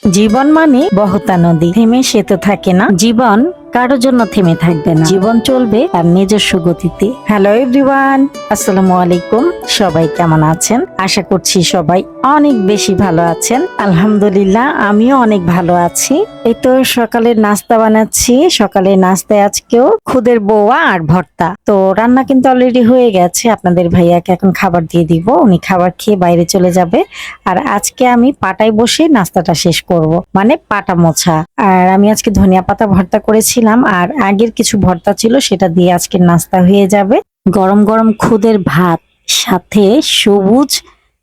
জীবন মানে বহতা নদী, থেমে সে তো থাকে না। জীবন কারো জন্য থেমে থাকবে না, জীবন চলবে তার নিজস্ব গতিতে। হ্যালো এভরিওয়ান, আসসালামু আলাইকুম। সবাই কেমন আছেন? আশা করছি সবাই অনেক বেশি ভালো আছেন। আলহামদুলিল্লাহ, আমিও অনেক ভালো আছি। এই তো সকালের নাস্তা বানাচ্ছি। সকালের নাস্তায় আজকেও খুদের বৌয়া আর ভর্তা। তো রান্না কিন্তু অলরেডি হয়ে গেছে। আপনাদের ভাইয়াকে এখন খাবার দিয়ে দিব, উনি খাবার খেয়ে বাইরে চলে যাবে। আর আজকে আমি পাটায় বসে নাস্তাটা শেষ করব, মানে পাটা মোছা। আর আমি আজকে ধনিয়া পাতা ভর্তা করেছিলাম, আর আগের কিছু ভর্তা ছিল, সেটা দিয়ে আজকে নাস্তা হয়ে যাবে। গরম গরম খুদের ভাত, সাথে সবুজ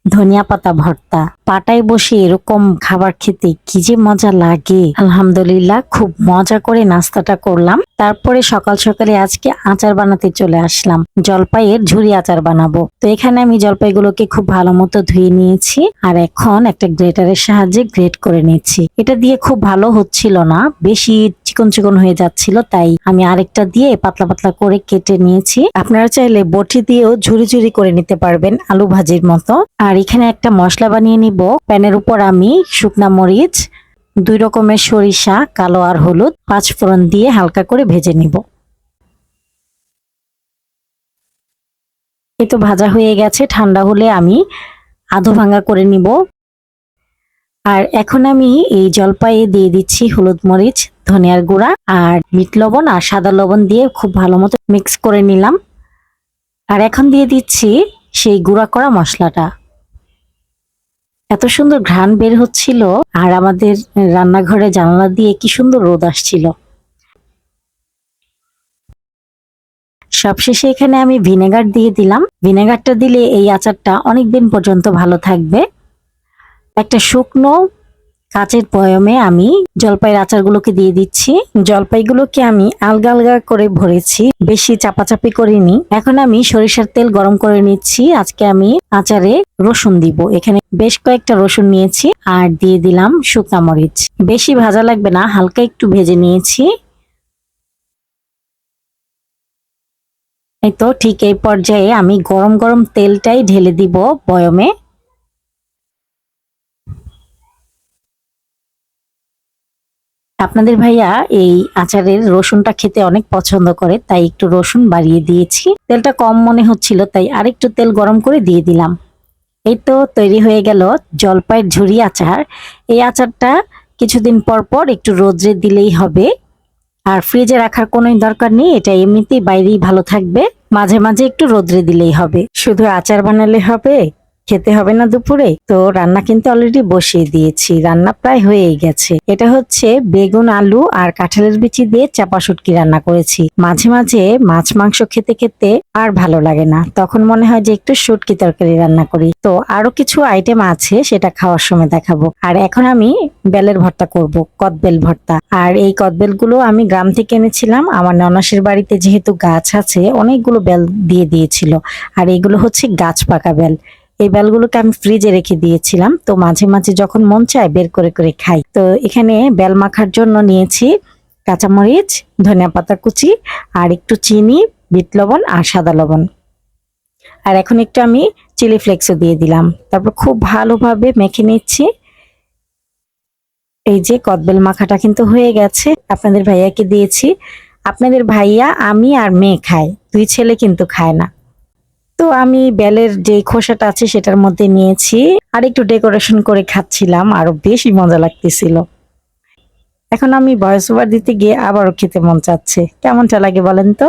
ধনিয়া পাতা ভর্তা। পাটায় বসে এরকম খাবার খেতে কি যে মজা লাগে। আলহামদুলিল্লাহ, খুব মজা করে নাস্তাটা করলাম। তারপরে সকাল সকালে আজকে আচার বানাতে চলে আসলাম। জলপাইয়ের ঝুরি আচার বানাবো। তো এখানে আমি জলপাইগুলোকে খুব ভালো মতো ধুয়ে নিয়েছি, আর এখন একটা গ্রেটারের সাহায্যে গ্রেট করে নিচ্ছি। এটা দিয়ে খুব ভালো হচ্ছিল না, বেশি চিকন চিকন হয়ে যাচ্ছিল, তাই আমি আরেকটা দিয়ে পাতলা পাতলা করে কেটে নিয়েছি। আপনারা চাইলে বটি দিয়েও ঝুরি ঝুরি করে নিতে পারবেন, আলু ভাজির মতো। আর এখানে একটা মশলা বানিয়ে নিব। প্যানের উপর আমি শুকনা মরিচ, 2 রকমের সরিষা, কালো আর হলুদ, 5 ফোড়ন দিয়ে হালকা করে ভেজে নিব। এই তো ভাজা হয়ে গেছে। ঠান্ডা হলে আমি আধো ভাঙা করে নিব। আর এখন আমি এই জলপাইয়ে দিয়ে দিচ্ছি হলুদ, মরিচ, ধনিয়ার গুঁড়া আর মিট লবণ আর সাদা লবণ দিয়ে খুব ভালো মতো মিক্স করে নিলাম। আর এখন দিয়ে দিচ্ছি সেই গুঁড়া করা মশলাটা। এত সুন্দর ঘ্রাণ বের হচ্ছিল, আর আমাদের রান্নাঘরে জানালা দিয়ে কি সুন্দর রোদ আসছিল। সবশেষে এখানে আমি ভিনেগার দিয়ে দিলাম। ভিনেগারটা দিলে এই আচারটা অনেকদিন পর্যন্ত ভালো থাকবে। একটা শুকনো কাচের বয়মে আমি জলপাইয়ের আচারগুলোকে দিয়ে দিচ্ছি। জলপাইগুলোকে আমি আলগা আলগা করে ভরেছি, বেশি চাপাচাপি করিনি। এখন আমি সরিষার তেল গরম করে নিচ্ছি। আজকে আমি আচারে রসুন দিব। এখানে বেশ কয়েকটা রসুন নিয়েছি, আর দিয়ে দিলাম শুকনা মরিচ। বেশি ভাজা লাগবে না, হালকা একটু ভেজে নিয়েছি। এই তো ঠিক এই পর্যায়ে আমি গরম গরম তেলটাই ঢেলে দিব বয়মে। আপনাদের ভাইয়া এই আচারের রসুনটা খেতে অনেক পছন্দ করে, তাই একটু রসুন বাড়িয়ে দিয়েছি। তেলটা কম মনে হচ্ছিল, তাই আরেকটু তেল গরম করে দিয়ে দিলাম। এই তো তৈরি হয়ে গেল জলপাইয়ের ঝুরি আচার। এই আচারটা কিছুদিন পর পর একটু রোদ্রে দিলেই হবে, আর ফ্রিজে রাখার কোনো দরকার নেই। এটা এমনিতেই বাইরেই ভালো থাকবে, মাঝে মাঝে একটু রোদ্রে দিলেই হবে। শুধু আচার বানালে হবে? খেতে হবে না দুপুরে? তো রান্না কিন্তু অলরেডি বসিয়ে দিয়েছি, রান্না প্রায় হয়েই গেছে। এটা হচ্ছে বেগুন, আলু আর কাঁঠালের বিচি দিয়ে চাপা শুটকি রান্না করেছি। মাঝে মাঝে মাছ মাংস খেতে খেতে আর ভালো লাগে না, তখন মনে হয় যে একটু শুটকি তরকারি রান্না করি। তো আরো কিছু আইটেম আছে, সেটা খাওয়ার সময় দেখাবো। আর এখন আমি বেলের ভর্তা করব, কদবেল ভর্তা। আর এই কদবেল গুলো আমি গ্রাম থেকে এনেছিলাম। আমার ননাসের বাড়িতে যেহেতু গাছ আছে, অনেকগুলো বেল দিয়ে দিয়েছিল। আর এগুলো হচ্ছে গাছ পাকা বেল। এই বেলগুলোকে আমি ফ্রিজে রেখে দিয়েছিলাম, তো মাঝে মাঝে যখন মন চায় বের করে করে খাই। তো এখানে বেল মাখার জন্য নিয়েছি কাঁচামরিচ, ধনিয়া পাতা কুচি, আর একটু চিনি, বিট লবণ আর সাদা লবণ। আর এখন একটু আমি চিলি ফ্লেক্সও দিয়ে দিলাম। তারপর খুব ভালোভাবে মেখে নিচ্ছি। এই যে কদবেল মাখাটা কিন্তু হয়ে গেছে। আপনাদের ভাইয়াকে দিয়েছি। আপনাদের ভাইয়া, আমি আর মেয়ে খায়, 2 ছেলে কিন্তু খায় না। তো আমি বেলের যে খোসাটা আছে সেটার মধ্যে নিয়েছি, আর একটু ডেকোরেশন করে খাচ্ছিলাম, আরো বেশি মজা লাগতেছিল। এখন আমি ভয়েস ওভার দিতে গিয়ে আবারও খেতে মন চাচ্ছে। কেমনটা লাগে বলেন তো?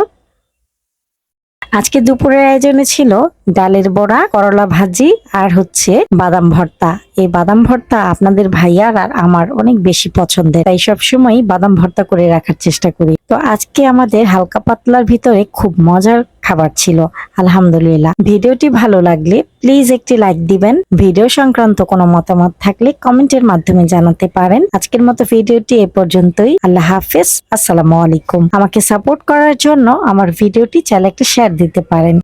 আজকে দুপুরের আয়োজনে ছিল ডালের বড়া, করলা ভাজি আর হচ্ছে বাদাম ভর্তা। এই বাদাম ভর্তা আপনাদের ভাইয়ার আর আমার অনেক বেশি পছন্দের, তাই সবসময় বাদাম ভর্তা করে রাখার চেষ্টা করি। তো আজকে আমাদের হালকা পাতলার ভিতরে খুব মজার খাবার ছিল। আলহামদুলিল্লাহ। ভিডিওটি ভালো লাগলে প্লিজ একটি লাইক দিবেন। ভিডিও সংক্রান্ত কোনো মতামত থাকলে কমেন্টের মাধ্যমে জানাতে পারেন। আজকের মতো ভিডিওটি এ পর্যন্তই। আল্লাহ হাফেজ, আসসালামু আলাইকুম। আমাকে সাপোর্ট করার জন্য আমার ভিডিওটি চাইলে একটা শেয়ার দিতে পারেন।